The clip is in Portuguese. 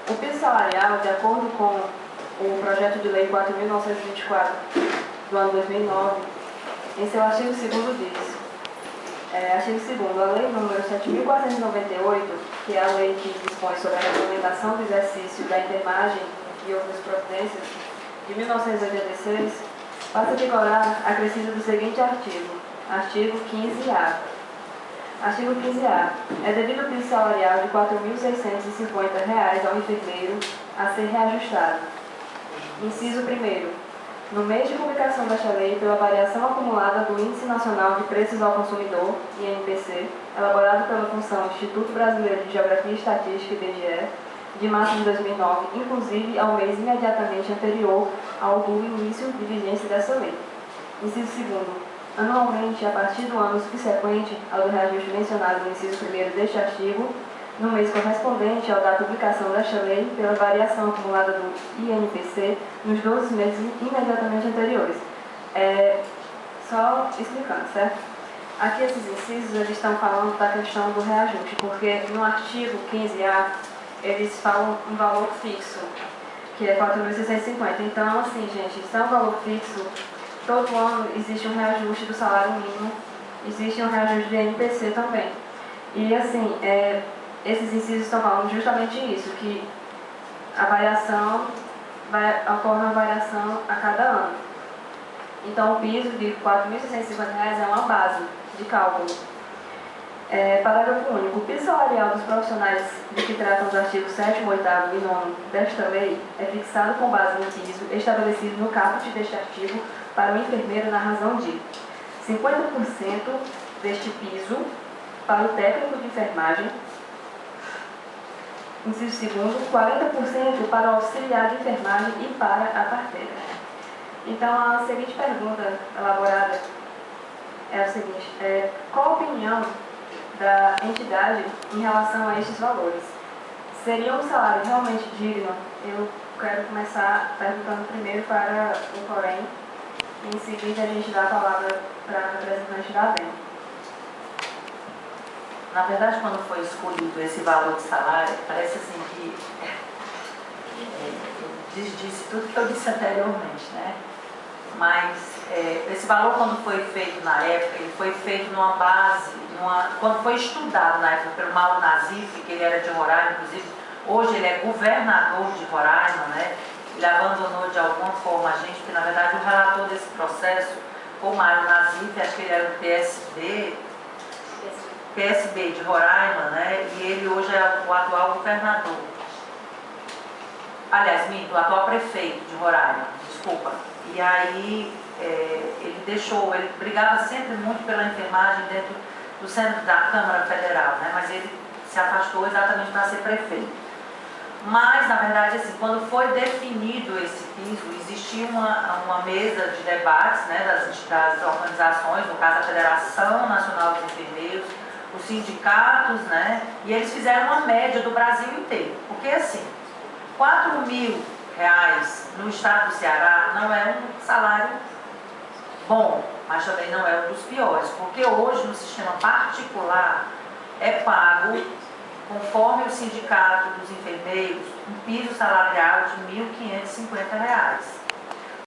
O piso salarial, de acordo com o projeto de lei 4.924 do ano 2009, em seu artigo 2º diz, artigo 2º, a lei número 7.498, que é a lei que dispõe sobre a regulamentação do exercício da enfermagem e outras providências, de 1986, passa a vigorar acrescido do seguinte artigo 15-A. Artigo 15-A. É devido o piso salarial de R$ 4.650 ao enfermeiro a ser reajustado. Inciso 1º. No mês de publicação desta lei, pela variação acumulada do Índice Nacional de Preços ao Consumidor, INPC, elaborado pela função Instituto Brasileiro de Geografia e Estatística, IBGE, de março de 2009, inclusive ao mês imediatamente anterior ao do início de vigência dessa lei. Inciso 2º. Anualmente, a partir do ano subsequente ao do reajuste mencionado no inciso 1º deste artigo, no mês correspondente ao da publicação desta lei, pela variação acumulada do INPC nos 12 meses imediatamente anteriores. Só explicando, certo? Aqui esses incisos, eles estão falando da questão do reajuste, porque no artigo 15-A, eles falam um valor fixo, que é 4.650. Então, assim, gente, isso é um valor fixo. Todo ano existe um reajuste do salário mínimo, existe um reajuste do INPC também. E, assim, esses incisos estão falando justamente isso, que a variação ocorre uma variação a cada ano. Então, o piso de R$ 4.650 é uma base de cálculo. Parágrafo único. O piso salarial dos profissionais de que tratam os artigos 7º, 8º e 9º desta lei é fixado com base no piso estabelecido no caput deste artigo para o enfermeiro na razão de 50% deste piso para o técnico de enfermagem, inciso 2º, 40% para o auxiliar de enfermagem e para a parteira. Então, a seguinte pergunta elaborada é a seguinte: qual a opinião da entidade em relação a estes valores? Seria um salário realmente digno? Eu quero começar perguntando primeiro para o Corém, e em seguida a gente dá a palavra para a representante da ABEM. Na verdade, quando foi escolhido esse valor de salário, parece assim que disse tudo que eu disse anteriormente, né? Mas esse valor, quando foi feito na época, ele foi feito numa base, quando foi estudado na época pelo Mauro Nazif, que ele era de Roraima, inclusive, hoje ele é governador de Roraima, né? Ele abandonou de alguma forma a gente, porque na verdade o relator desse processo foi o Mauro Nazif, acho que ele era do PSB de Roraima, né? E ele hoje é o atual governador. Aliás, o atual prefeito de Roraima, desculpa. E aí ele brigava sempre muito pela enfermagem dentro do centro da Câmara Federal, né? Mas ele se afastou exatamente para ser prefeito. Mas, na verdade, assim, quando foi definido esse piso, existia uma mesa de debates, né, das organizações, no caso a Federação Nacional dos Enfermeiros, os sindicatos, né, e eles fizeram uma média do Brasil inteiro. Porque, assim, R$ 4.000 no estado do Ceará não é um salário bom, mas também não é um dos piores, porque hoje no sistema particular é pago, conforme o sindicato dos enfermeiros, um piso salarial de R$ 1.550.